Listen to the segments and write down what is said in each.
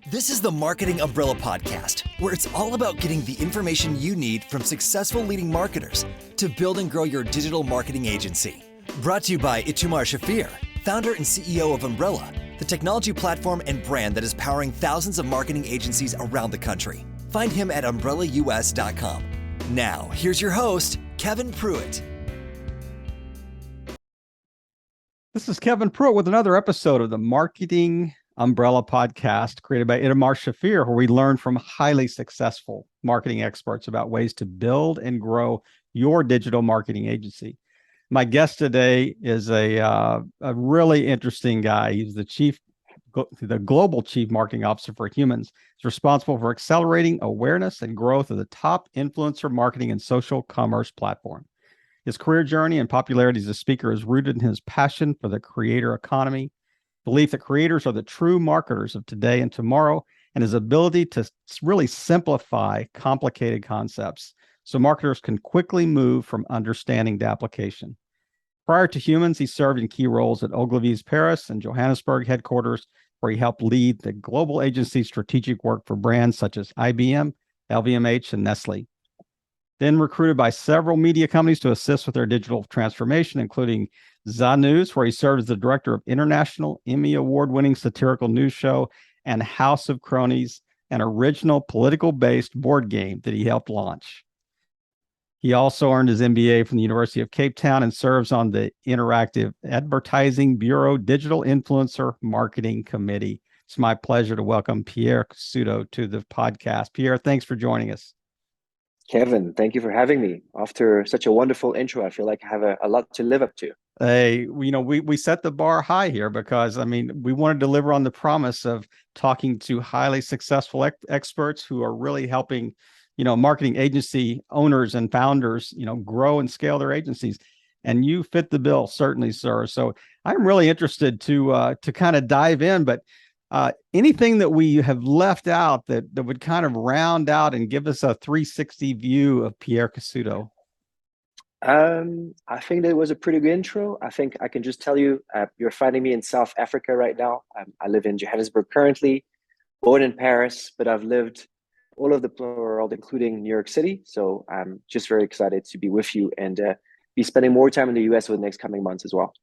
This is the Marketing Umbrella Podcast, where it's all about getting the information you need from successful leading marketers to build and grow your digital marketing agency. Brought to you by Itamar Shafir, founder and CEO of Umbrella, the technology platform and brand that is powering thousands of marketing agencies around the country. Find him at umbrellaus.com. Now, here's your host, Kevin Pruitt. This is Kevin Pruitt with another episode of the Marketing Umbrella Podcast created by Itamar Shafir, where we learn from highly successful marketing experts about ways to build and grow your digital marketing agency. My guest today is a really interesting guy. He's the global chief marketing officer for Humanz. He's responsible for accelerating awareness and growth of the top influencer marketing and social commerce platform. His career journey and popularity as a speaker is rooted in his passion for the creator economy, belief that creators are the true marketers of today and tomorrow, and his ability to really simplify complicated concepts so marketers can quickly move from understanding to application. Prior to Humanz, he served in key roles at Ogilvy's Paris and Johannesburg headquarters, where he helped lead the global agency's strategic work for brands such as IBM, LVMH, and Nestlé. Then recruited by several media companies to assist with their digital transformation, including Zanews, where he served as the director of International Emmy award-winning satirical news show, and House of Cronies, an original political-based board game that he helped launch. He also earned his MBA from the University of Cape Town and serves on the Interactive Advertising Bureau Digital Influencer Marketing Committee. It's my pleasure to welcome Pierre Cassuto to the podcast. Pierre, thanks for joining us. Kevin, thank you for having me. After such a wonderful intro, I feel like I have a lot to live up to. Hey, we set the bar high here because, we want to deliver on the promise of talking to highly successful experts who are really helping, marketing agency owners and founders, grow and scale their agencies. And you fit the bill, certainly, sir. So I'm really interested to kind of dive in, but anything that we have left out that would kind of round out and give us a 360 view of Pierre Cassuto? I think that was a pretty good intro. I think I can just tell you, you're finding me in South Africa right now. I live in Johannesburg currently, born in Paris, but I've lived all over the world, including New York City. So I'm just very excited to be with you and be spending more time in the US over the next coming months as well.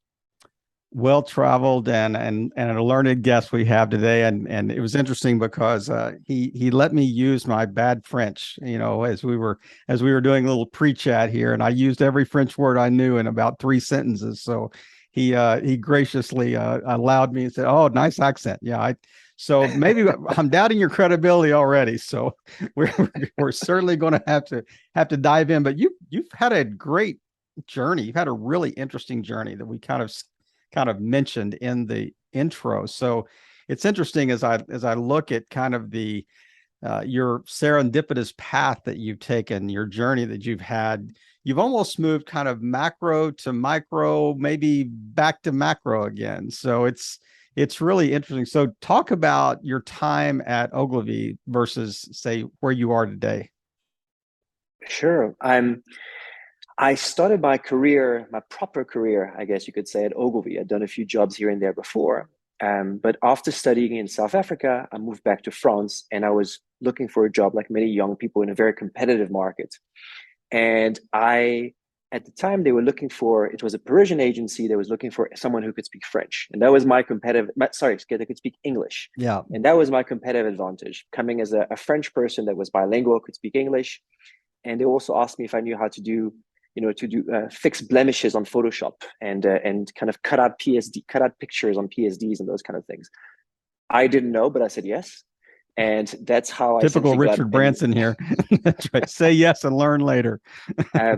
Well-traveled and a learned guest we have today, and it was interesting because he let me use my bad French, as we were doing a little pre-chat here, and I used every French word I knew in about 3 sentences. So he graciously allowed me and said, "Oh, nice accent." Yeah, so maybe I'm doubting your credibility already. So we're certainly going to have to dive in. But you've had a great journey. You've had a really interesting journey that we kind of mentioned in the intro. So it's interesting as I look at kind of the your serendipitous path that you've taken, your journey that you've had. You've almost moved kind of macro to micro, maybe back to macro again. So it's really interesting. So talk about your time at Ogilvy versus, say, where you are today. Sure. I started my proper career, I guess you could say, at Ogilvy. I'd done a few jobs here and there before. But after studying in South Africa, I moved back to France, and I was looking for a job like many young people in a very competitive market. And at the time, it was a Parisian agency that was looking for someone who could speak French. And that was my that could speak English. Yeah. And that was my competitive advantage, coming as a French person that was bilingual, could speak English. And they also asked me if I knew how to do fix blemishes on Photoshop and kind of cut out pictures on PSDs and those kind of things. I didn't know, but I said yes. And that's how Typical Richard Branson here. That's right. Say yes and learn later. I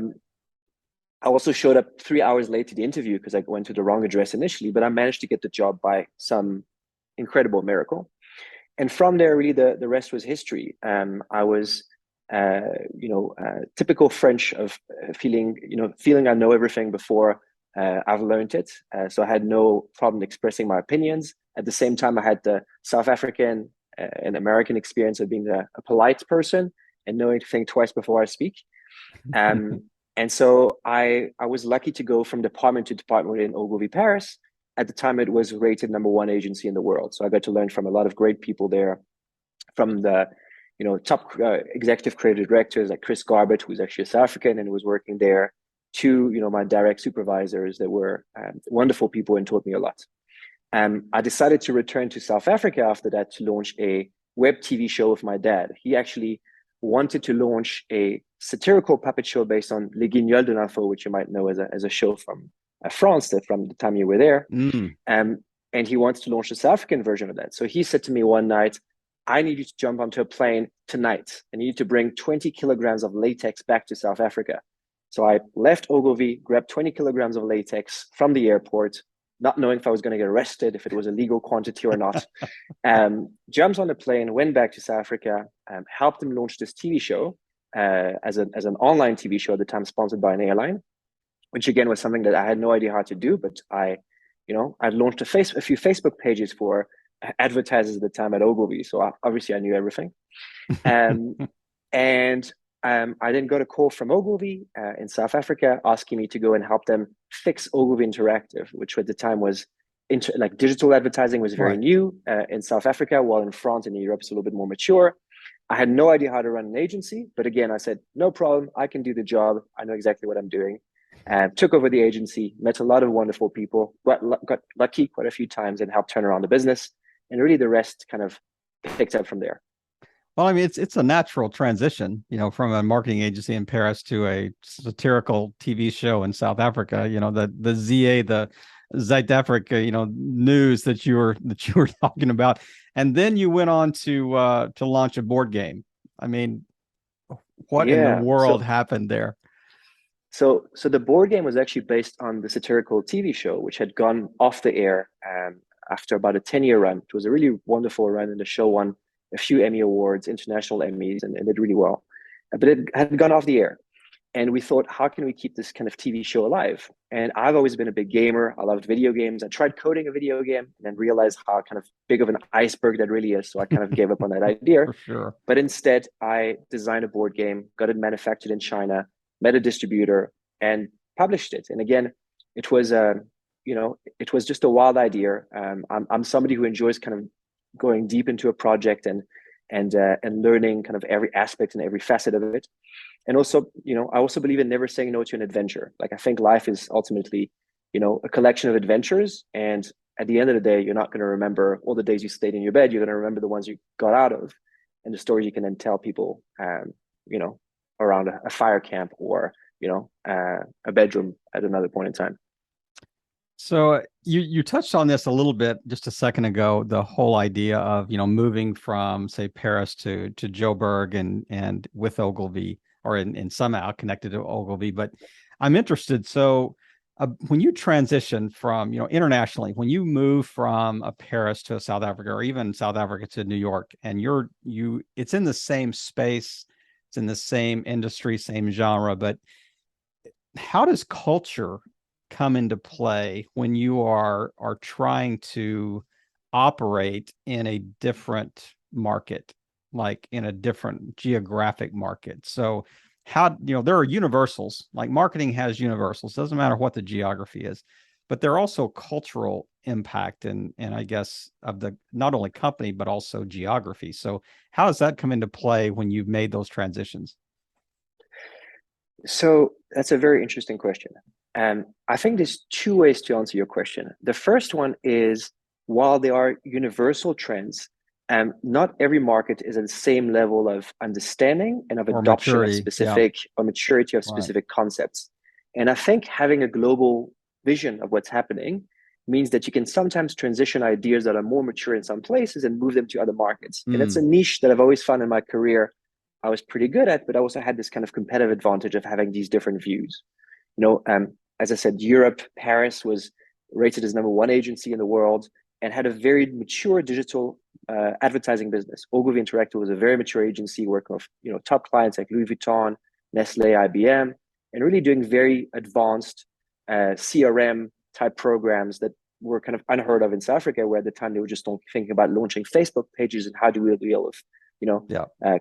also showed up 3 hours late to the interview because I went to the wrong address initially, but I managed to get the job by some incredible miracle. And from there, really, the rest was history. I was typical French of feeling I know everything before I've learned it. So I had no problem expressing my opinions. At the same time, I had the South African and American experience of being a polite person and knowing to think twice before I speak. And so I was lucky to go from department to department in Ogilvy Paris. At the time, it was rated #1 agency in the world. So I got to learn from a lot of great people there. from the top executive creative directors like Chris Garbett, who's actually a South African and was working there, to my direct supervisors that were wonderful people and taught me a lot. I decided to return to South Africa after that to launch a web TV show with my dad. He actually wanted to launch a satirical puppet show based on Les Guignols de l'Info, which you might know as a show from France, that from the time you were there. And he wants to launch the South African version of that. So he said to me one night, I need you to jump onto a plane tonight. I need you to bring 20 kilograms of latex back to South Africa. So I left Ogilvy, grabbed 20 kilograms of latex from the airport, not knowing if I was going to get arrested, if it was a legal quantity or not. Jumped on the plane, went back to South Africa, helped them launch this TV show as an online TV show at the time, sponsored by an airline, which again was something that I had no idea how to do, but I launched a few Facebook pages for advertisers at the time at Ogilvy. So obviously I knew everything. And I then got a call from Ogilvy in South Africa asking me to go and help them fix Ogilvy Interactive, which at the time was digital advertising was very new in South Africa, while in France and in Europe it's a little bit more mature. I had no idea how to run an agency, but again, I said, no problem, I can do the job. I know exactly what I'm doing. Took over the agency, met a lot of wonderful people, got lucky quite a few times and helped turn around the business. And really the rest kind of picked up from there. Well, I mean, it's a natural transition, from a marketing agency in Paris to a satirical TV show in South Africa. The ZA, the Zuid-Afrika, news that you were talking about, and then you went on to launch a board game. I mean, what in the world happened there? So the board game was actually based on the satirical TV show, which had gone off the air after about a 10-year run. It was a really wonderful run, and the show won a few Emmy Awards, international Emmys, and did really well. But it had gone off the air. And we thought, how can we keep this kind of TV show alive? And I've always been a big gamer. I loved video games. I tried coding a video game and then realized how kind of big of an iceberg that really is. So I kind of gave up on that idea. For sure. But instead, I designed a board game, got it manufactured in China, met a distributor, and published it. And again, it was it was just a wild idea. I'm somebody who enjoys kind of going deep into a project and learning kind of every aspect and every facet of it. And also, I also believe in never saying no to an adventure. Like, I think life is ultimately, a collection of adventures. And at the end of the day, you're not going to remember all the days you stayed in your bed. You're going to remember the ones you got out of, and the stories you can then tell people, around a fire camp or, a bedroom at another point in time. So you touched on this a little bit just a second ago, the whole idea of, moving from, say, Paris to Joburg and with Ogilvy, or in somehow connected to Ogilvy. But I'm interested. So when you transition from, internationally, when you move from a Paris to a South Africa, or even South Africa to New York, and it's in the same space, it's in the same industry, same genre, but how does culture come into play when you are trying to operate in a different market, like in a different geographic market? So how, there are universals, like marketing has universals, doesn't matter what the geography is, but there are also cultural impact and I guess of the not only company but also geography. So how does that come into play when you've made those transitions? So that's a very interesting question. I think there's two ways to answer your question. The first one is, while there are universal trends, not every market is at the same level of understanding and of adoption of specific or maturity of specific concepts. And I think having a global vision of what's happening means that you can sometimes transition ideas that are more mature in some places and move them to other markets. And it's a niche that I've always found in my career I was pretty good at, but I also had this kind of competitive advantage of having these different views. As I said, Europe, Paris was rated as #1 agency in the world and had a very mature digital advertising business. Ogilvy Interactive was a very mature agency working with top clients like Louis Vuitton, Nestlé, IBM, and really doing very advanced CRM type programs that were kind of unheard of in South Africa, where at the time they were just thinking about launching Facebook pages and how do we deal with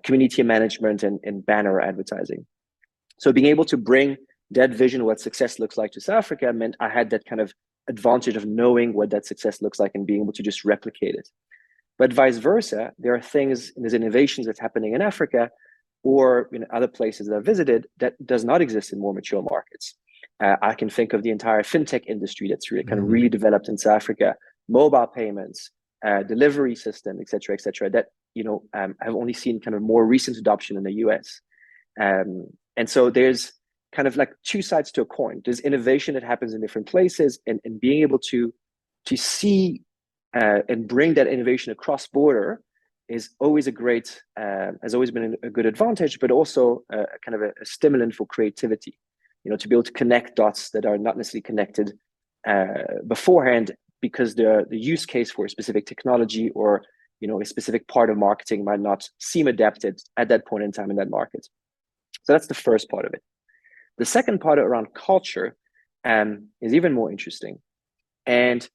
community management and banner advertising. So being able to bring that vision of what success looks like to South Africa meant I had that kind of advantage of knowing what that success looks like and being able to just replicate it. But vice versa, there are things, and there's innovations that's happening in Africa or in other places that I've visited that does not exist in more mature markets. I can think of the entire fintech industry that's really kind of really developed in South Africa, mobile payments, delivery system, et cetera, that, I've only seen kind of more recent adoption in the US. And so there's kind of like two sides to a coin. There's innovation that happens in different places, and being able to see and bring that innovation across border is always has always been a good advantage, but also kind of a stimulant for creativity, to be able to connect dots that are not necessarily connected beforehand, because the use case for a specific technology or, a specific part of marketing might not seem adapted at that point in time in that market. So that's the first part of it. The second part around culture is even more interesting. And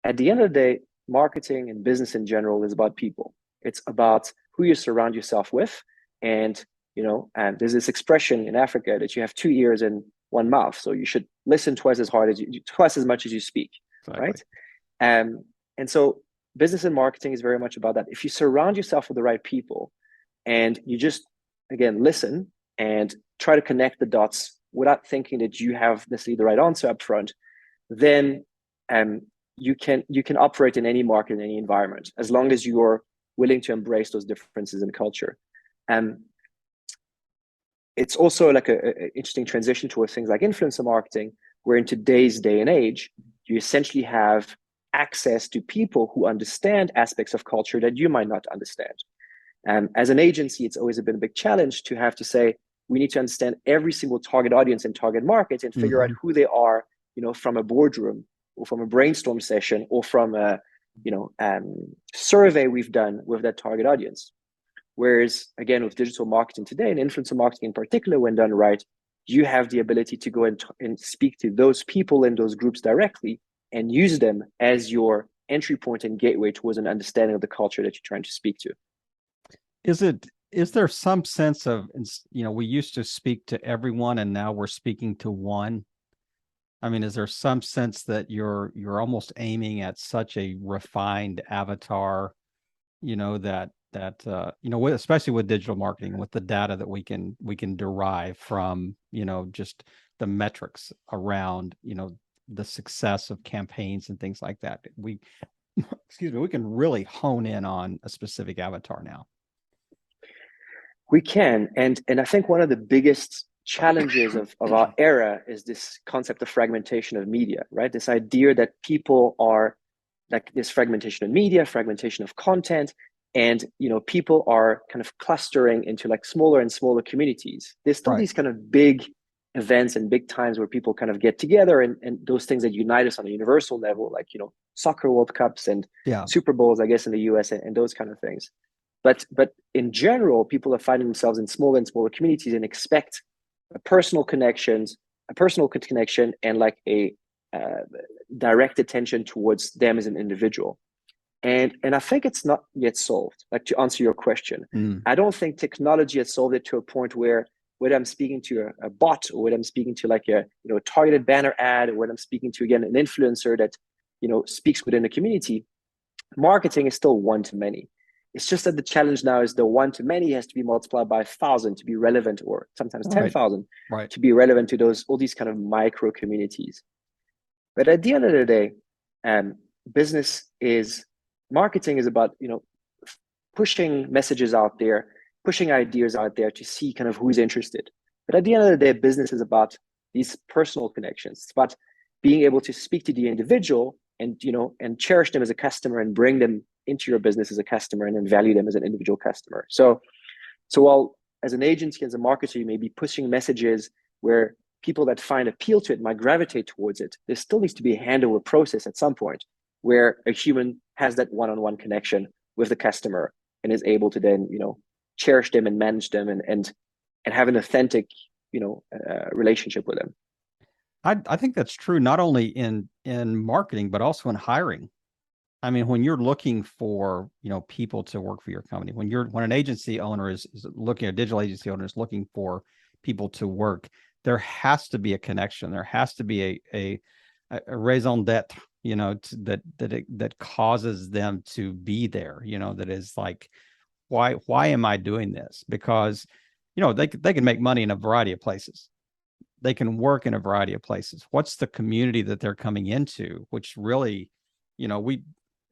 at the end of the day, marketing and business in general is about people. It's about who you surround yourself with. And, there's this expression in Africa that you have 2 ears and 1 mouth. So you should listen twice as much as you speak, exactly. Right? And so business and marketing is very much about that. If you surround yourself with the right people and you just, again, listen and try to connect the dots without thinking that you have necessarily the right answer up front, then you can operate in any market, in any environment, as long as you're willing to embrace those differences in culture. It's also like a interesting transition towards things like influencer marketing, where in today's day and age, you essentially have access to people who understand aspects of culture that you might not understand. As an agency, it's always been a big challenge to have to say, we need to understand every single target audience and target market and figure out who they are, from a boardroom or from a brainstorm session or from a, survey we've done with that target audience. Whereas, again, with digital marketing today and influencer marketing in particular, when done right, you have the ability to go and speak to those people in those groups directly and use them as your entry point and gateway towards an understanding of the culture that you're trying to speak to. Is there some sense of, we used to speak to everyone and now we're speaking to one? I mean, is there some sense that you're almost aiming at such a refined avatar, especially with digital marketing, with the data that we can derive from, just the metrics around, the success of campaigns and things like that. We can really hone in on a specific avatar now. We can. And I think one of the biggest challenges of our era is this concept of fragmentation of media, right? This idea that people are like this fragmentation of media, fragmentation of content, and people are kind of clustering into like smaller and smaller communities. There's still these kind of big events and big times where people kind of get together and those things that unite us on a universal level, like, soccer World Cups and Super Bowls, I guess, in the US and those kind of things. But in general, people are finding themselves in smaller and smaller communities and expect a personal connection and like a direct attention towards them as an individual. And I think it's not yet solved. Like, to answer your question, I don't think technology has solved it to a point where whether I'm speaking to a bot or whether I'm speaking to like a targeted banner ad, or whether I'm speaking to, again, an influencer that speaks within the community, marketing is still one-to-many. It's just that the challenge now is the one-to-many has to be multiplied by 1,000 to be relevant, or sometimes 10,000 to be relevant to all these kind of micro communities. But at the end of the day, marketing is about pushing messages out there, pushing ideas out there to see kind of who's interested. But at the end of the day, business is about these personal connections. It's about being able to speak to the individual and cherish them as a customer and bring them into your business as a customer and then value them as an individual customer. So while as an agency, as a marketer, you may be pushing messages where people that find appeal to it might gravitate towards it, there still needs to be a handover process at some point where a human has that one-on-one connection with the customer and is able to then, cherish them and manage them and have an authentic, relationship with them. I think that's true, not only in marketing, but also in hiring. I mean, when you're looking for, people to work for your company, when an agency owner is looking, a digital agency owner is looking for people to work, there has to be a connection. There has to be a raison d'etre, that causes them to be there, that is like, why am I doing this? Because, they can make money in a variety of places. They can work in a variety of places. What's the community that they're coming into, which really,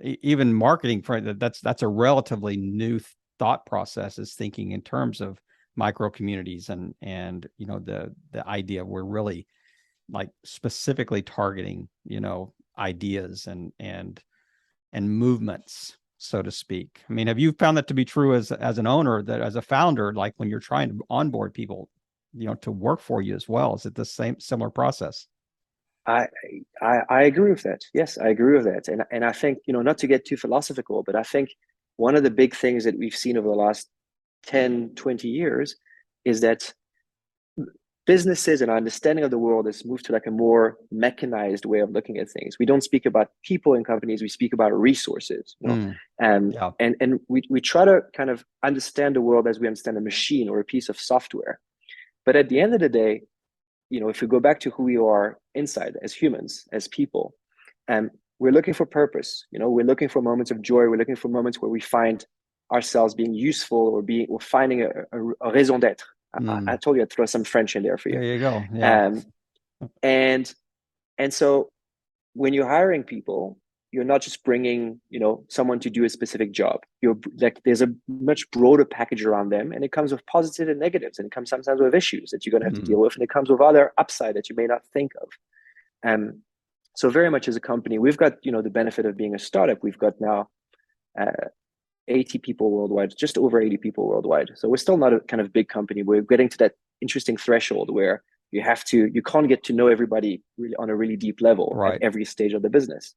even marketing for that's a relatively new thought process, is thinking in terms of micro communities and the idea we're really like specifically targeting, ideas and movements, so to speak. I mean, have you found that to be true as an owner, that as a founder, like when you're trying to onboard people, to work for you as well? Is it the similar process? I agree with that. Yes, I agree with that. And I think, not to get too philosophical, but I think one of the big things that we've seen over the last 10, 20 years is that businesses and our understanding of the world has moved to like a more mechanized way of looking at things. We don't speak about people in companies, we speak about resources. Yeah. And we try to kind of understand the world as we understand a machine or a piece of software. But at the end of the day, if we go back to who we are inside as humans, as people, we're looking for purpose. We're looking for moments of joy. We're looking for moments where we find ourselves being useful or finding a raison d'être. I told you I'd throw some French in there for you. There you go. Yeah. And so when you're hiring people, you're not just bringing, someone to do a specific job. You're like, there's a much broader package around them, and it comes with positives and negatives, and it comes sometimes with issues that you're going to have to deal with, and it comes with other upside that you may not think of. So very much as a company, we've got, the benefit of being a startup. We've got now 80 people worldwide, just over 80 people worldwide. So we're still not a kind of big company. We're getting to that interesting threshold where you can't get to know everybody really on a really deep level at every stage of the business.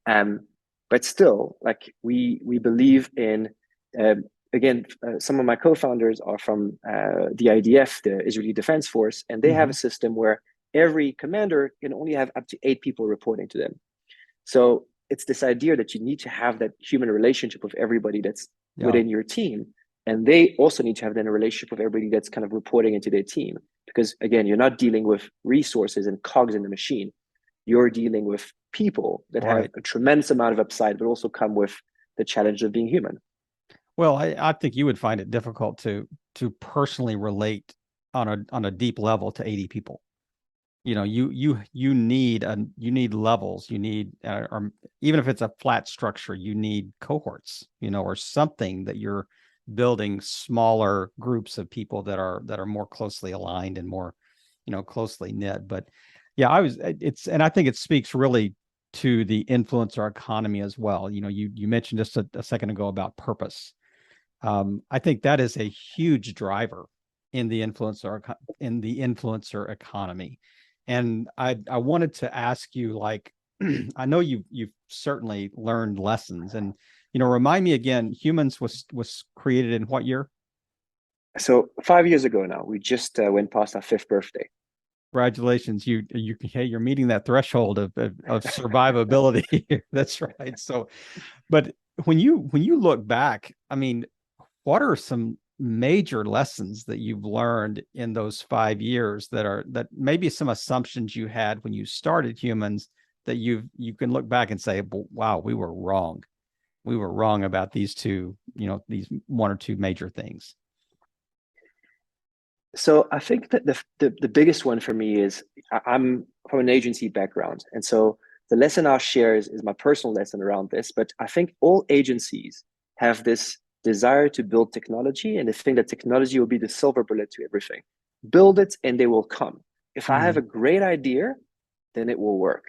But still, like we believe in, some of my co-founders are from the IDF, the Israeli Defense Force, and they have a system where every commander can only have up to 8 people reporting to them. So it's this idea that you need to have that human relationship with everybody that's within your team. And they also need to have then a relationship with everybody that's kind of reporting into their team. Because again, you're not dealing with resources and cogs in the machine. You're dealing with people that have a tremendous amount of upside, but also come with the challenge of being human. Well, I think you would find it difficult to personally relate on a deep level to 80 people. You need levels. You need, or even if it's a flat structure, you need cohorts. Or something that you're building smaller groups of people that are more closely aligned and more, closely knit. But yeah, and I think it speaks really to the influencer economy as well. You mentioned just a second ago about purpose. I think that is a huge driver in the influencer economy. And I wanted to ask you, like, I know you've certainly learned lessons, and remind me again, Humanz was created in what year? So 5 years ago now. We just went past our 5th birthday. Congratulations! You're meeting that threshold of survivability. That's right. So, but when you look back, I mean, what are some major lessons that you've learned in those 5 years that maybe some assumptions you had when you started Humanz that you can look back and say, wow, we were wrong. We were wrong about these two, these 1 or 2 major things. So I think that the biggest one for me is I'm from an agency background. And so the lesson I'll share is my personal lesson around this. But I think all agencies have this desire to build technology, and they think that technology will be the silver bullet to everything. Build it and they will come. If I have a great idea, then it will work.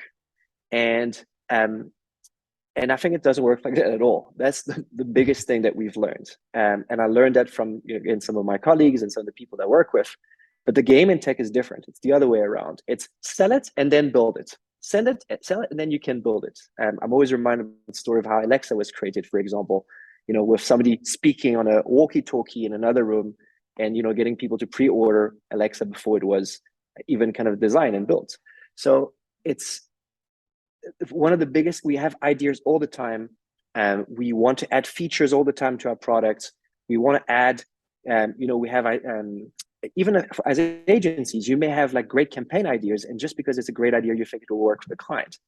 And I think it doesn't work like that at all. That's the biggest thing that we've learned. And I learned that from some of my colleagues and some of the people that I work with. But the game in tech is different. It's the other way around. It's sell it and then build it. Sell it, and then you can build it. I'm always reminded of the story of how Alexa was created, for example, with somebody speaking on a walkie-talkie in another room and, getting people to pre-order Alexa before it was even kind of designed and built. So it's one of the biggest. We have ideas all the time. We want to add features all the time to our products. We want to add, we have, even as agencies, you may have like great campaign ideas. And just because it's a great idea, you think it will work for the client.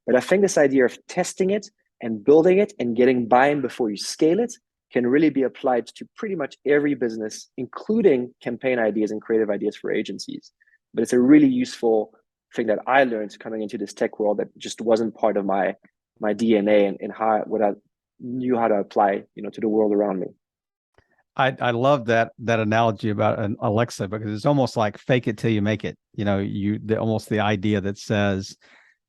But I think this idea of testing it and building it and getting buy-in before you scale it can really be applied to pretty much every business, including campaign ideas and creative ideas for agencies. But it's a really useful thing that I learned coming into this tech world that just wasn't part of my DNA and what I knew how to apply, to the world around me. I love that analogy about an Alexa, because it's almost like fake it till you make it. Almost the idea that says,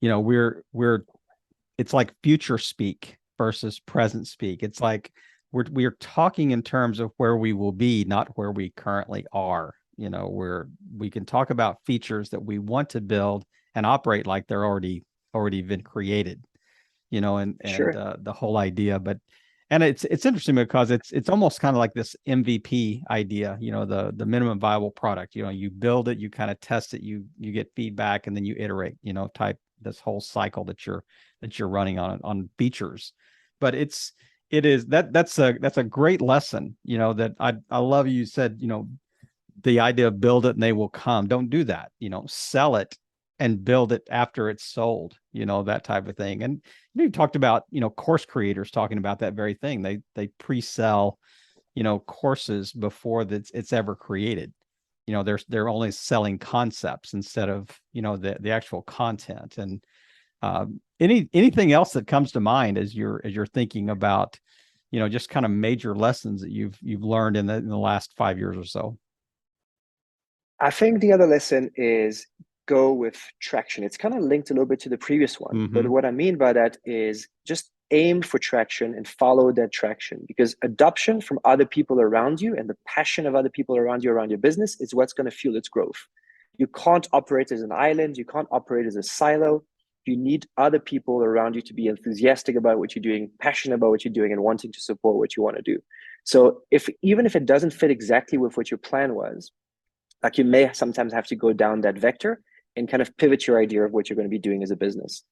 it's like future speak versus present speak. It's like we're talking in terms of where we will be, not where we currently are. Where we can talk about features that we want to build and operate like they're already been created. Sure. The whole idea, and it's interesting because it's almost kind of like this MVP idea, the minimum viable product. You build it, you kind of test it, you get feedback, and then you iterate, type this whole cycle that you're running on features. But that's a great lesson, that I love. You said, the idea of build it and they will come. Don't do that. Sell it and build it after it's sold, that type of thing. And you talked about, course creators talking about that very thing. They pre-sell, courses before it's ever created. They're only selling concepts instead of, the actual content. And anything else that comes to mind as you're thinking about, just kind of major lessons that you've learned in the last 5 years or so? I think the other lesson is go with traction. It's kind of linked a little bit to the previous one. Mm-hmm. But what I mean by that is just aim for traction and follow that traction, because adoption from other people around you and the passion of other people around you, around your business, is what's going to fuel its growth. You can't operate as an island. You can't operate as a silo. You need other people around you to be enthusiastic about what you're doing, passionate about what you're doing, and wanting to support what you want to do. So even if it doesn't fit exactly with what your plan was, like, you may sometimes have to go down that vector and kind of pivot your idea of what you're going to be doing as a business.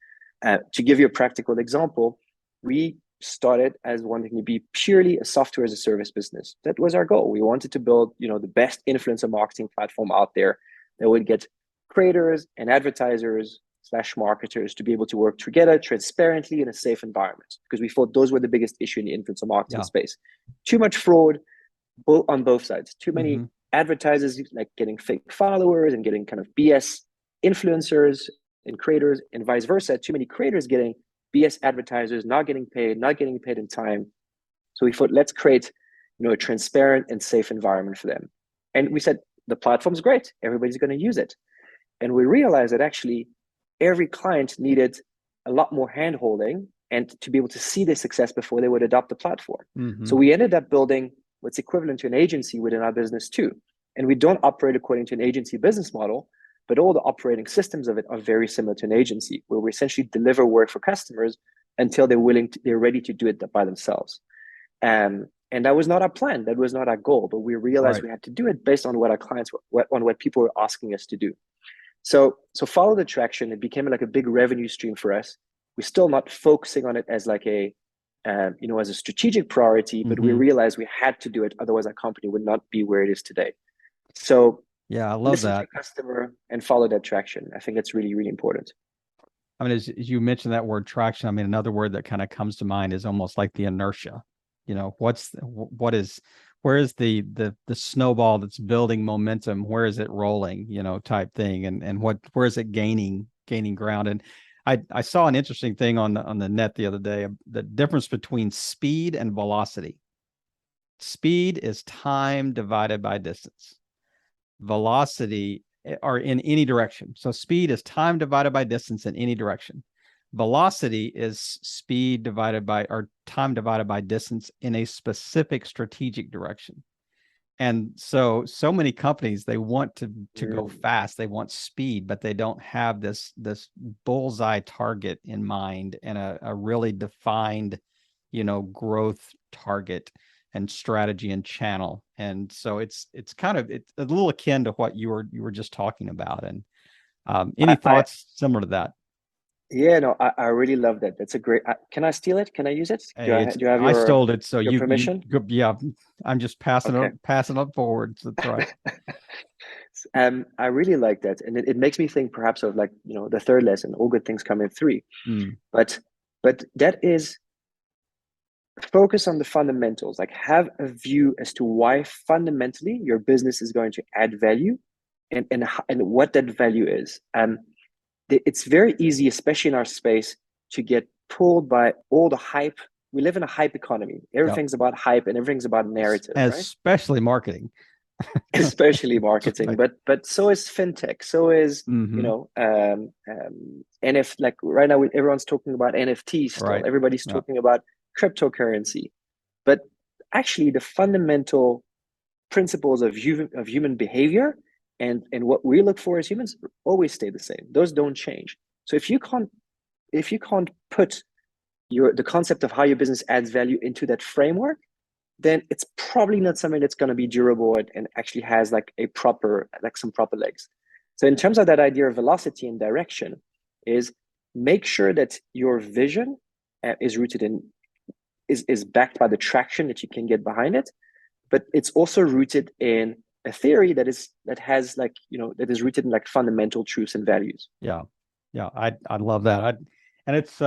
To give you a practical example, we started as wanting to be purely a software as a service business. That was our goal. We wanted to build, the best influencer marketing platform out there that would get creators and advertisers / marketers to be able to work together transparently in a safe environment, because we thought those were the biggest issue in the influencer marketing space. Too much fraud on both sides. Too many advertisers like getting fake followers and getting kind of BS influencers and creators, and vice versa. Too many creators getting BS advertisers, not getting paid in time. So we thought, let's create, a transparent and safe environment for them. And we said, the platform's great. Everybody's going to use it. And we realized that actually every client needed a lot more hand-holding and to be able to see their success before they would adopt the platform. So we ended up building what's equivalent to an agency within our business too. And we don't operate according to an agency business model, but all the operating systems of it are very similar to an agency, where we essentially deliver work for customers until they're ready to do it by themselves. And that was not our plan. That was not our goal, but we realized we had to do it based on what our clients, on what people were asking us to do. So follow the traction. It became like a big revenue stream for us. We're still not focusing on it as like as a strategic priority, but we realized we had to do it. Otherwise, our company would not be where it is today. So yeah, I love listen that. to your customer and follow that traction. I think that's really, really important. I mean, as you mentioned that word traction, I mean, another word that kind of comes to mind is almost like the inertia. Where is the snowball that's building momentum? Where is it rolling, type thing, and where is it gaining ground? And I saw an interesting thing on the net the other day, the difference between speed and velocity. Speed is time divided by distance. Velocity are in any direction. So speed is time divided by distance in any direction. Velocity is speed divided by, or time divided by distance in a specific strategic direction. And so many companies, they want to go fast, they want speed, but they don't have this bullseye target in mind and a really defined, growth target and strategy and channel. And so it's a little akin to what you were just talking about. And any thoughts similar to that? Yeah, no, I really love that. That's a great. Can I steal it? Can I use it? Do you have I stole it, so your permission? yeah, I'm just passing it forward. So that's right. I really like that, and it makes me think perhaps of like the third lesson: all good things come in three. Mm. But that is focus on the fundamentals. Like have a view as to why fundamentally your business is going to add value, and what that value is. It's very easy, especially in our space, to get pulled by all the hype. We live in a hype economy. Everything's about hype and everything's about narrative, right? Especially marketing. Especially marketing, Right. but so is fintech. So is like right now everyone's talking about NFTs still. Right. Everybody's talking about cryptocurrency, but actually the fundamental principles of human behavior and what we look for as humans always stay the same. Those don't change. So if you can't put the concept of how your business adds value into that framework, then it's probably not something that's going to be durable and actually has like some proper legs. So in terms of that idea of velocity and direction, is make sure that your vision is rooted in is backed by the traction that you can get behind it, but it's also rooted in a theory that is rooted in like fundamental truths and values. Yeah, I love that. And it's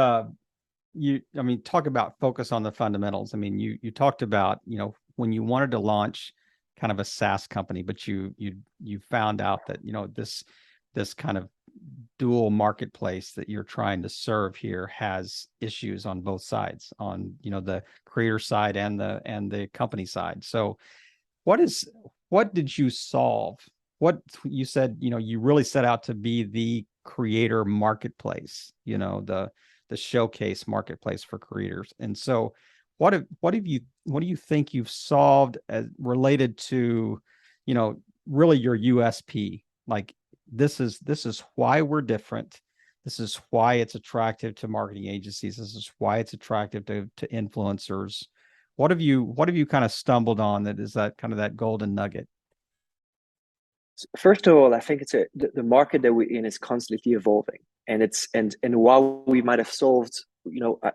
talk about focus on the fundamentals. I mean, you talked about when you wanted to launch kind of a SaaS company, but you found out that this kind of dual marketplace that you're trying to serve here has issues on both sides, on the creator side and the company side. So what did you solve? What you said, you really set out to be the creator marketplace, the showcase marketplace for creators. And so what do you think you've solved as related to, really your USP? Like this is why we're different. This is why it's attractive to marketing agencies. This is why it's attractive to influencers. What have you kind of stumbled on that is that kind of that golden nugget? First of all, I think the market that we're in is constantly evolving, and while we might have solved,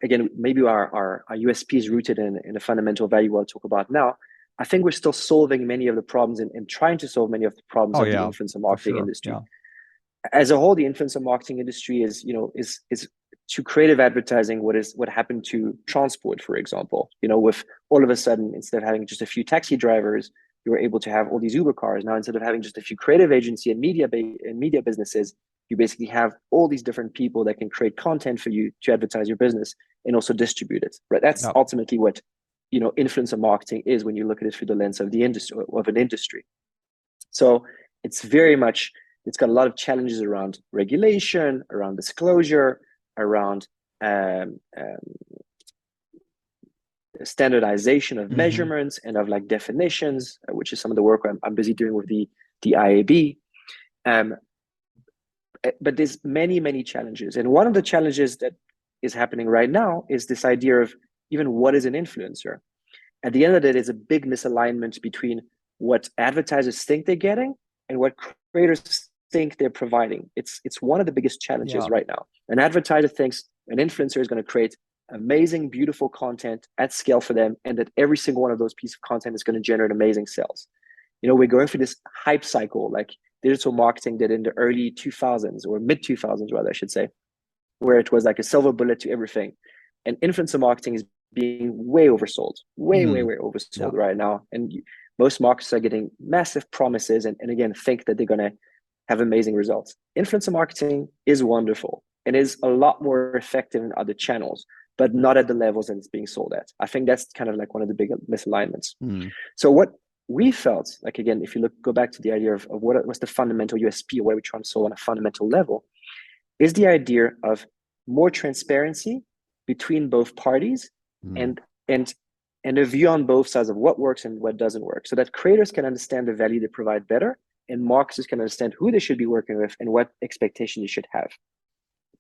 again, maybe our USP is rooted in a fundamental value I'll talk about now. I think we're still solving many of the problems and trying to solve many of the problems of the influencer marketing industry. Yeah. As a whole, the influencer marketing industry is to creative advertising what happened to transport, for example. With all of a sudden, instead of having just a few taxi drivers, you were able to have all these Uber cars. Now, instead of having just a few creative agency and media businesses, you basically have all these different people that can create content for you to advertise your business and also distribute it. Right? That's ultimately what influencer marketing is when you look at it through the lens of an industry. So it's got a lot of challenges around regulation, around disclosure, around standardization of measurements and of like definitions, which is some of the work I'm busy doing with the IAB. But there's many challenges, and one of the challenges that is happening right now is this idea of even what is an influencer. At the end of the day, there's a big misalignment between what advertisers think they're getting and what creators think they're providing. It's one of the biggest challenges right now. An advertiser thinks an influencer is going to create amazing, beautiful content at scale for them, and that every single one of those pieces of content is going to generate amazing sales. We're going through this hype cycle, like digital marketing did in the early 2000s, or mid 2000s, rather, I should say, where it was like a silver bullet to everything. And influencer marketing is being way oversold, way oversold right now. And most marketers are getting massive promises and again, think that they're going to have amazing results. Influencer marketing is wonderful and is a lot more effective in other channels, but not at the levels that it's being sold at. I think that's kind of like one of the big misalignments. So what we felt like, again, if you go back to the idea of what's the fundamental USP, or what are we trying to solve on a fundamental level, is the idea of more transparency between both parties and a view on both sides of what works and what doesn't work, so that creators can understand the value they provide better, and marketers can understand who they should be working with and what expectation you should have.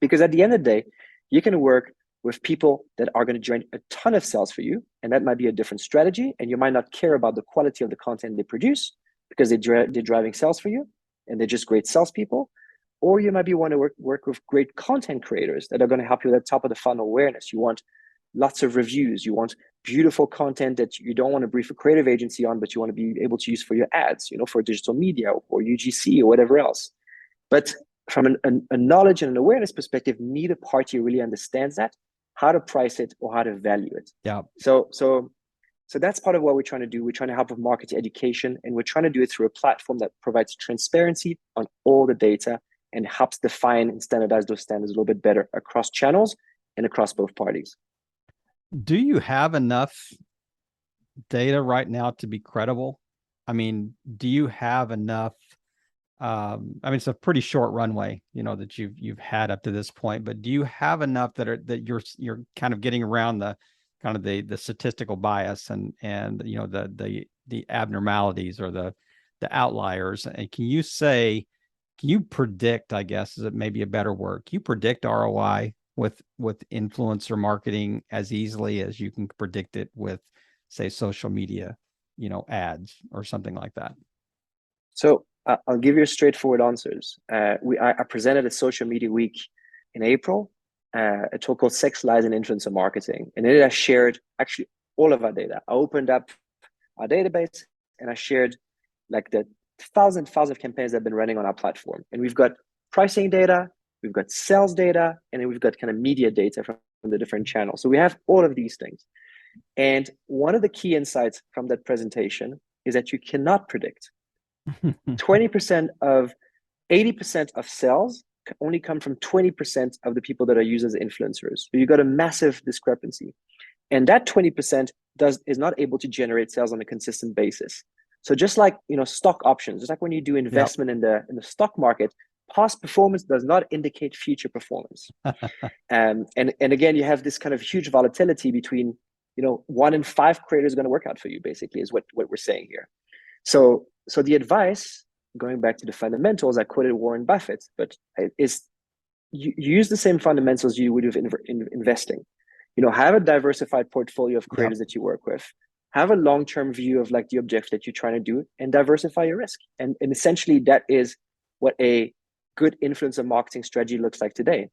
Because at the end of the day, you can work with people that are going to generate a ton of sales for you, and that might be a different strategy, and you might not care about the quality of the content they produce because they're driving sales for you and they're just great salespeople. Or you might want to work with great content creators that are going to help you at the top of the funnel awareness. You want lots of reviews. You want beautiful content that you don't want to brief a creative agency on, but you want to be able to use for your ads, for digital media or UGC or whatever else. But from a knowledge and an awareness perspective, neither party really understands that, how to price it or how to value it. Yeah. So that's part of what we're trying to do. We're trying to help with market education, and we're trying to do it through a platform that provides transparency on all the data and helps define and standardize those standards a little bit better across channels and across both parties. Do you have enough data right now to be credible? I mean, do you have enough? I mean, it's a pretty short runway, that you've had up to this point, but do you have enough that you're kind of getting around the kind of the statistical bias and the abnormalities or the outliers? And can you predict, I guess, is it maybe a better word? Can you predict ROI with influencer marketing as easily as you can predict it with, say, social media, ads or something like that? So I'll give you straightforward answers. I presented at Social Media Week in April, a talk called Sex, Lies, and Influencer Marketing. And in it, I shared actually all of our data. I opened up our database and I shared like the thousands of campaigns that have been running on our platform. And we've got pricing data, we've got sales data, and then we've got kind of media data from the different channels. So we have all of these things. And one of the key insights from that presentation is that you cannot predict. 80% of sales only come from 20% of the people that are used as influencers. So you got a massive discrepancy. And that 20% is not able to generate sales on a consistent basis. So just like stock options, just like when you do investment in the stock market, past performance does not indicate future performance. And again, you have this kind of huge volatility between 1 in 5 creators are going to work out for you, basically, is what we're saying here. So the advice, going back to the fundamentals, I quoted Warren Buffett, but is you use the same fundamentals you would have in investing. Have a diversified portfolio of creators that you work with. Have a long-term view of like the objective that you're trying to do, and diversify your risk. And essentially that is what a good influencer marketing strategy looks like today.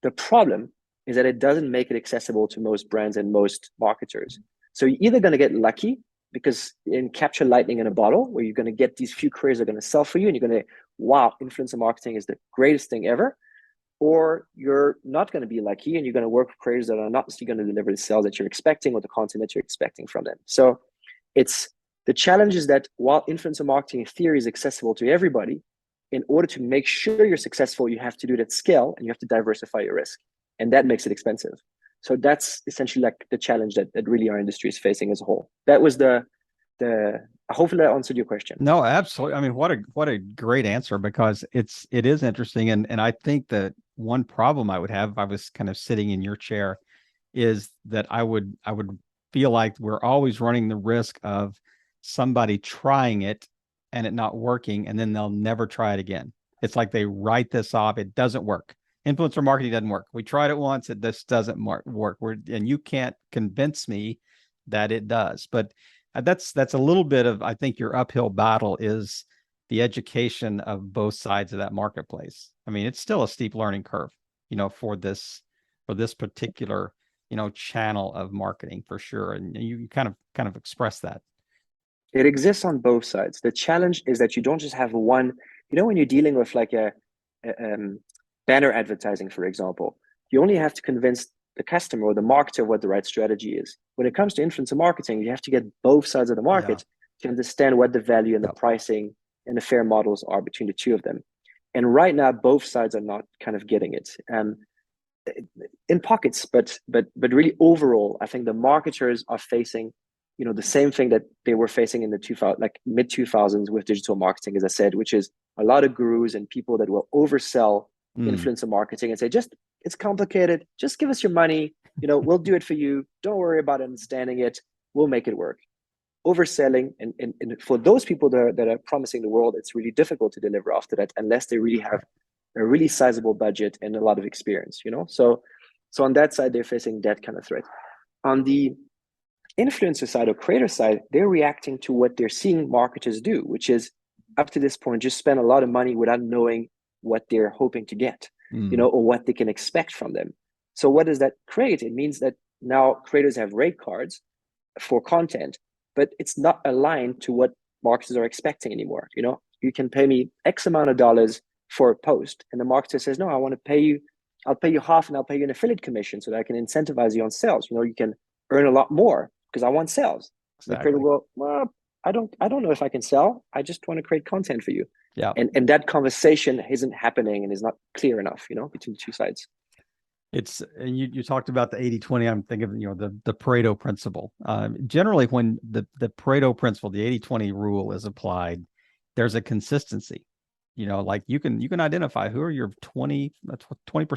The problem is that it doesn't make it accessible to most brands and most marketers. So you're either going to get lucky because capture lightning in a bottle, where you're going to get these few creators that are going to sell for you and you're going to, wow, influencer marketing is the greatest thing ever. Or you're not going to be lucky and you're going to work with creators that are not necessarily going to deliver the sales that you're expecting or the content that you're expecting from them. So the challenge is that while influencer marketing in theory is accessible to everybody, in order to make sure you're successful, you have to do it at scale and you have to diversify your risk. And that makes it expensive. So that's essentially like the challenge that really our industry is facing as a whole. That was hopefully that answered your question. No, absolutely. I mean, what a great answer, because it is interesting. And I think that one problem I would have if I was kind of sitting in your chair is that I would feel like we're always running the risk of somebody trying it and it not working, and then they'll never try it again. It's like they write this off. It doesn't work. Influencer marketing doesn't work. We tried it once. This doesn't work. And you can't convince me that it does. But that's a little bit of, I think, your uphill battle is the education of both sides of that marketplace. I mean, it's still a steep learning curve, for this particular, channel of marketing, for sure. And you kind of express that. It exists on both sides. The challenge is that you don't just have one, when you're dealing with like a banner advertising, for example, you only have to convince the customer or the marketer what the right strategy is. When it comes to influencer marketing, you have to get both sides of the market to understand what the value and the pricing and the fair models are between the two of them. And right now, both sides are not kind of getting it in pockets, but really overall, I think the marketers are facing, the same thing that they were facing in the mid 2000s with digital marketing, as I said, which is a lot of gurus and people that will oversell influencer marketing and say, it's complicated. Just give us your money. We'll do it for you. Don't worry about understanding it. We'll make it work. Overselling. And for those people that are promising the world, it's really difficult to deliver after that, unless they really have a really sizable budget and a lot of experience, So on that side, they're facing that kind of threat. On the influencer side or creator side, they're reacting to what they're seeing marketers do, which is up to this point, just spend a lot of money without knowing what they're hoping to get, or what they can expect from them. So what does that create? It means that now creators have rate cards for content, but it's not aligned to what marketers are expecting anymore. You can pay me X amount of dollars for a post, and the marketer says, no, I want to pay you, I'll pay you half, and I'll pay you an affiliate commission so that I can incentivize you on sales. You can earn a lot more because I want sales. Exactly. The creator will, well, I don't know if I can sell. I just want to create content for you. Yeah. And that conversation isn't happening and is not clear enough, between the two sides. And you talked about the 80-20. I'm thinking of, the Pareto Principle. Generally, when the Pareto Principle, the 80-20 rule is applied, there's a consistency. Like you can identify who are your 20%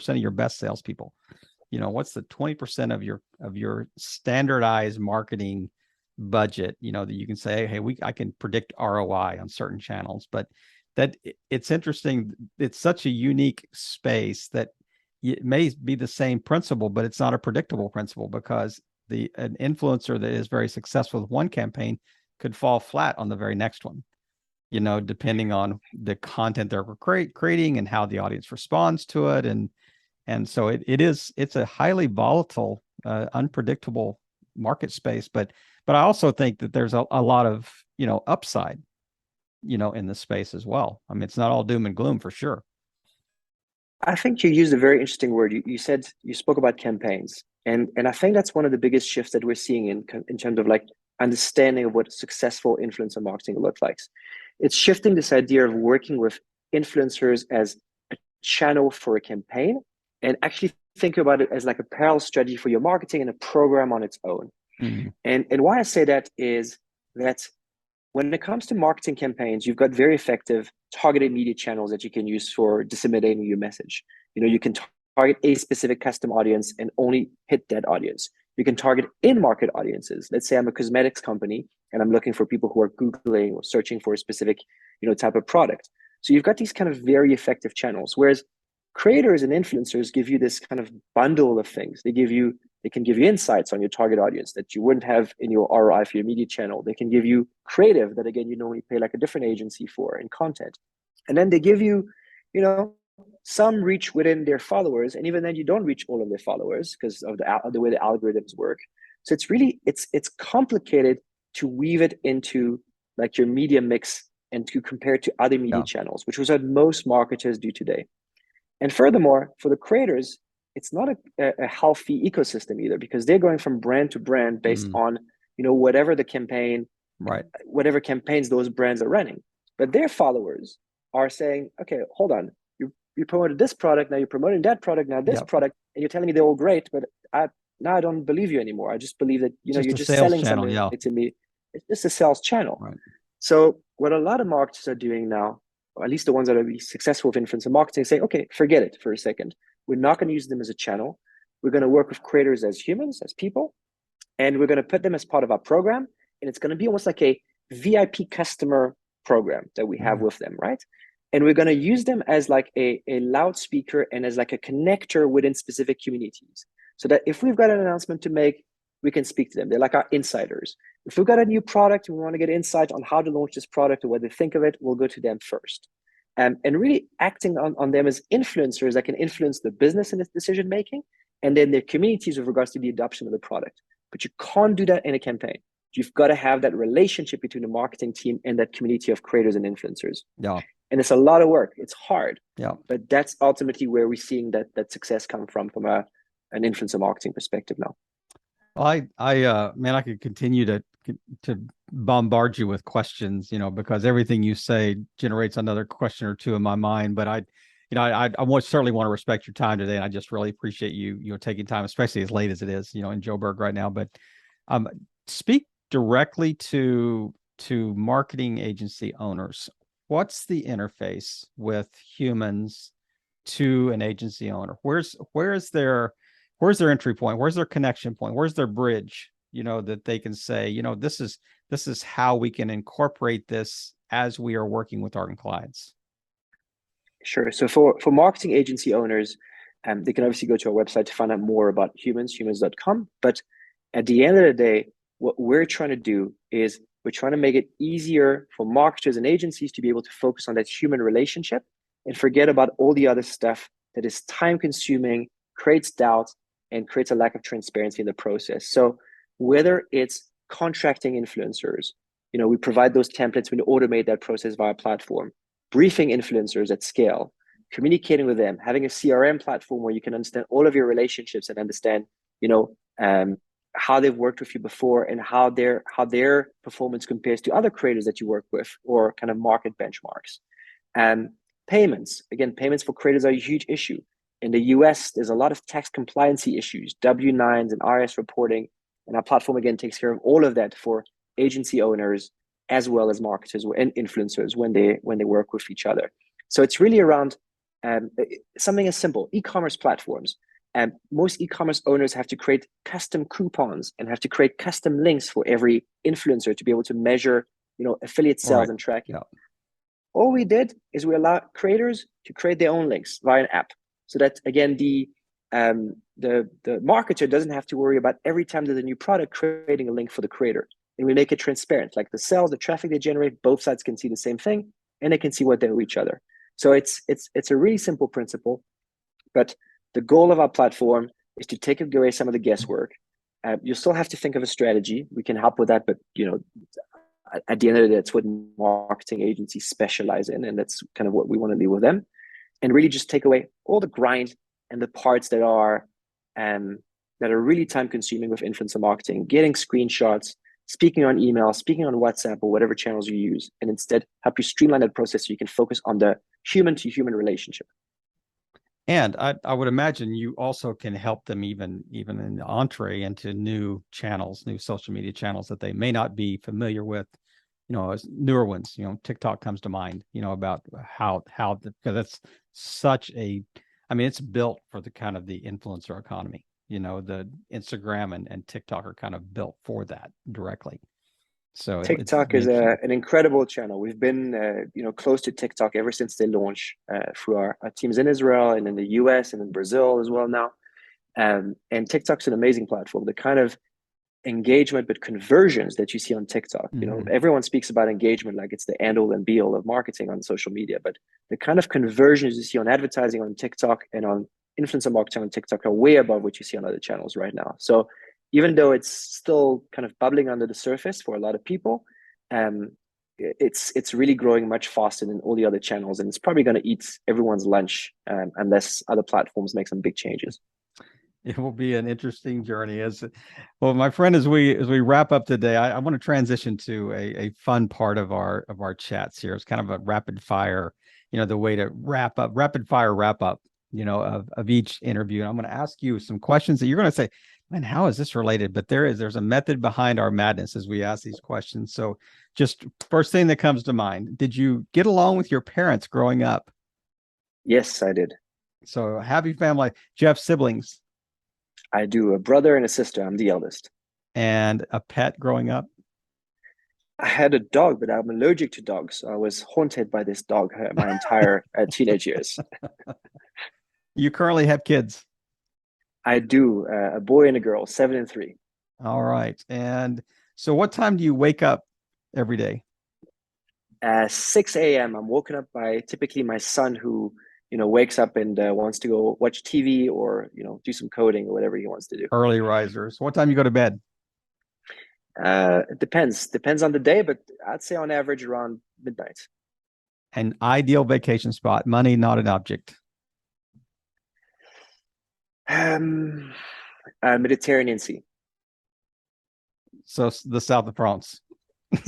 of your best salespeople. What's the 20% of your standardized marketing budget, that you can say, hey, I can predict ROI on certain channels. But that it's interesting. It's such a unique space that it may be the same principle, but it's not a predictable principle, because an influencer that is very successful with one campaign could fall flat on the very next one, depending on the content they're creating and how the audience responds to it. And so it's a highly volatile, unpredictable market space. But I also think that there's a lot of, upside, in the space as well. I mean, it's not all doom and gloom for sure. I think you used a very interesting word. You said, you spoke about campaigns. And I think that's one of the biggest shifts that we're seeing in terms of like understanding of what successful influencer marketing looks like. It's shifting this idea of working with influencers as a channel for a campaign, and actually think about it as like a parallel strategy for your marketing and a program on its own. Mm-hmm. And why I say that is that when it comes to marketing campaigns, you've got very effective targeted media channels that you can use for disseminating your message. You can target a specific custom audience and only hit that audience. You can target in-market audiences. Let's say I'm a cosmetics company and I'm looking for people who are Googling or searching for a specific, type of product. So you've got these kind of very effective channels, whereas creators and influencers give you this kind of bundle of things. They can give you insights on your target audience that you wouldn't have in your ROI for your media channel. They can give you creative that, again, you normally pay like a different agency for, in content. And then they give you, some reach within their followers. And even then you don't reach all of their followers because of the way the algorithms work. So it's complicated to weave it into like your media mix and to compare it to other media channels, which was what most marketers do today. And furthermore, for the creators, it's not a healthy ecosystem either, because they're going from brand to brand based on, whatever the campaign, right, whatever campaigns those brands are running. But their followers are saying, okay, hold on, you promoted this product, now you're promoting that product, now this product, and you're telling me they're all great, but now I don't believe you anymore. I just believe that, you're just selling something to me. It's just a sales channel. Right. So what a lot of marketers are doing now, or at least the ones that are successful with influencer marketing, say, okay, forget it for a second. We're not going to use them as a channel. We're going to work with creators as humans, as people, and we're going to put them as part of our program. And it's going to be almost like a VIP customer program that we have with them, right? And we're going to use them as like a loudspeaker and as like a connector within specific communities. So that if we've got an announcement to make, we can speak to them. They're like our insiders. If we've got a new product and we want to get insight on how to launch this product or what they think of it, we'll go to them first. And really acting on them as influencers that can influence the business in its decision making, and then their communities with regards to the adoption of the product. But you can't do that in a campaign. You've got to have that relationship between the marketing team and that community of creators and influencers. Yeah. And it's a lot of work. It's hard. Yeah. But that's ultimately where we're seeing that success come from an influencer marketing perspective now. Well, I could continue to bombard you with questions, because everything you say generates another question or two in my mind. But I certainly want to respect your time today, and I just really appreciate you taking time, especially as late as it is, in Joburg right now. But speak directly to marketing agency owners. What's the interface with Humanz to an agency owner? Where's their entry point? Where's their connection point? Where's their bridge? That they can say, this is how we can incorporate this as we are working with our clients. Sure. So for marketing agency owners, they can obviously go to our website to find out more about Humanz, humanz.com. But at the end of the day, what we're trying to do is we're trying to make it easier for marketers and agencies to be able to focus on that human relationship and forget about all the other stuff that is time consuming, creates doubt, and creates a lack of transparency in the process. So whether it's contracting influencers, we provide those templates, we automate that process via platform, briefing influencers at scale, communicating with them, having a CRM platform where you can understand all of your relationships and understand, how they've worked with you before and how their performance compares to other creators that you work with, or kind of market benchmarks. Payments for creators are a huge issue. In the US, there's a lot of tax compliancy issues, W-9s and IRS reporting, and our platform again takes care of all of that for agency owners as well as marketers and influencers when they work with each other. So it's really around something as simple, e-commerce platforms. Most e-commerce owners have to create custom coupons and have to create custom links for every influencer to be able to measure, affiliate sales and tracking. Yeah. All we did is we allow creators to create their own links via an app, so that again the marketer doesn't have to worry about every time there's a new product creating a link for the creator. And we make it transparent, like the sales, the traffic they generate, both sides can see the same thing and they can see what they owe each other. So it's a really simple principle, but the goal of our platform is to take away some of the guesswork. You still have to think of a strategy. We can help with that, but at the end of the day, that's what marketing agencies specialize in, and that's kind of what we want to do with them. And really just take away all the grind and the parts that are really time consuming with influencer marketing, getting screenshots, speaking on email, speaking on WhatsApp or whatever channels you use, and instead help you streamline that process so you can focus on the human to human relationship. And I would imagine you also can help them even in the entree into new channels, new social media channels that they may not be familiar with, as newer ones. TikTok comes to mind, about how because that's such it's built for the kind of the influencer economy. The Instagram and TikTok are kind of built for that directly. So TikTok is an incredible channel. We've been, close to TikTok ever since they launched through our teams in Israel and in the US and in Brazil as well now. And TikTok's an amazing platform. The kind of engagement but conversions that you see on TikTok, everyone speaks about engagement like it's the end all and be all of marketing on social media, but the kind of conversions you see on advertising on TikTok and on influencer marketing on TikTok are way above what you see on other channels right now. So even though it's still kind of bubbling under the surface for a lot of people, it's really growing much faster than all the other channels, and it's probably going to eat everyone's lunch unless other platforms make some big changes. It will be an interesting journey. My friend, as we wrap up today, I want to transition to a fun part of our chats here. It's kind of a rapid fire, the way to rapid fire wrap up, of each interview. And I'm going to ask you some questions that you're going to say, man, how is this related? But there's a method behind our madness as we ask these questions. So just first thing that comes to mind, did you get along with your parents growing up? Yes, I did. So happy family. Do you have siblings? I do. A brother and a sister. I'm the eldest. And a pet growing up? I had a dog, but I'm allergic to dogs. So I was haunted by this dog my entire teenage years. You currently have kids? I do. A boy and a girl, 7 and 3. All right. And so what time do you wake up every day? 6 a.m. I'm woken up by typically my son, who wakes up and wants to go watch TV or do some coding or whatever he wants to do. Early risers. What time you go to bed? It depends on the day, but I'd say on average around midnight. An ideal vacation spot. Money not an object. Mediterranean Sea. So the south of France.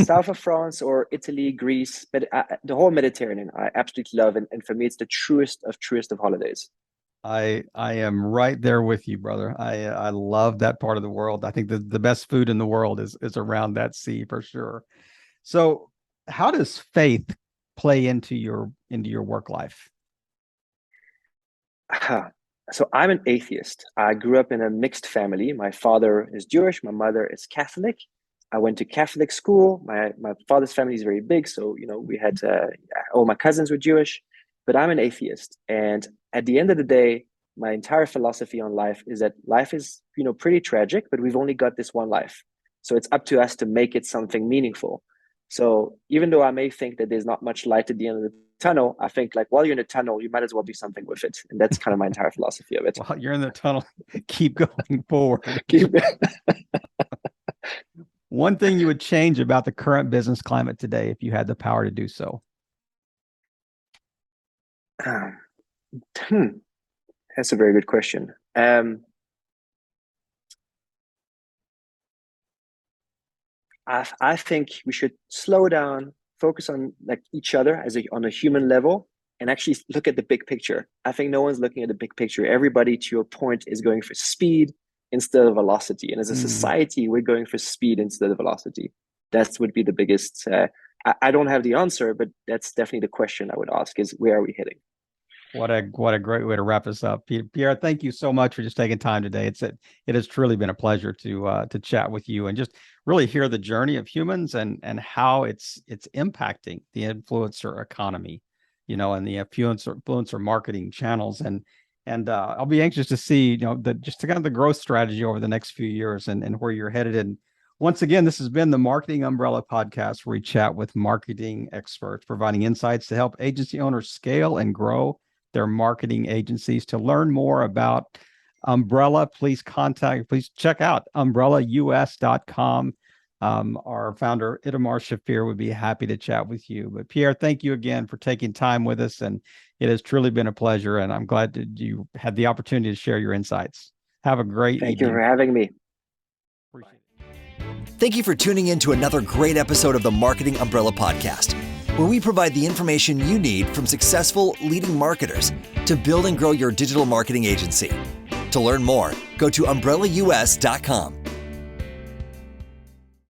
South of France or Italy, Greece, but the whole Mediterranean I absolutely love, and for me it's the truest of holidays. I am right there with you, brother. I love that part of the world. I think the best food in the world is around that sea for sure. So how does faith play into your work life? So I'm an atheist. I grew up in a mixed family. My father is Jewish, my mother is Catholic. I went to Catholic school. My father's family is very big, so we had all my cousins were Jewish, but I'm an atheist. And at the end of the day, my entire philosophy on life is that life is pretty tragic, but we've only got this one life, so it's up to us to make it something meaningful. So even though I may think that there's not much light at the end of the tunnel, I think like while you're in a tunnel, you might as well do something with it. And that's kind of my entire philosophy of it. While you're in the tunnel, keep going forward. One thing you would change about the current business climate today if you had the power to do so? That's a very good question. I think we should slow down, focus on like each other on a human level, and actually look at the big picture. I think no one's looking at the big picture. Everybody, to your point, is going for speed instead of velocity. And as a society, we're going for speed instead of velocity. That would be the biggest. I don't have the answer, but that's definitely the question I would ask: is where are we heading? What a great way to wrap us up, Pierre. Thank you so much for just taking time today. It has truly been a pleasure to chat with you and just really hear the journey of Humanz and how it's impacting the influencer economy, and the influencer marketing channels. And I'll be anxious to see just kind of the growth strategy over the next few years and where you're headed. And once again, this has been the Marketing Umbrella Podcast, where we chat with marketing experts, providing insights to help agency owners scale and grow their marketing agencies. To learn more about Umbrella, please check out umbrellaus.com. Our founder, Itamar Shafir, would be happy to chat with you. But Pierre, thank you again for taking time with us. And it has truly been a pleasure. And I'm glad that you had the opportunity to share your insights. Have a great evening. Thank you for having me. Appreciate it. Thank you for tuning in to another great episode of the Marketing Umbrella Podcast, where we provide the information you need from successful leading marketers to build and grow your digital marketing agency. To learn more, go to umbrellaus.com.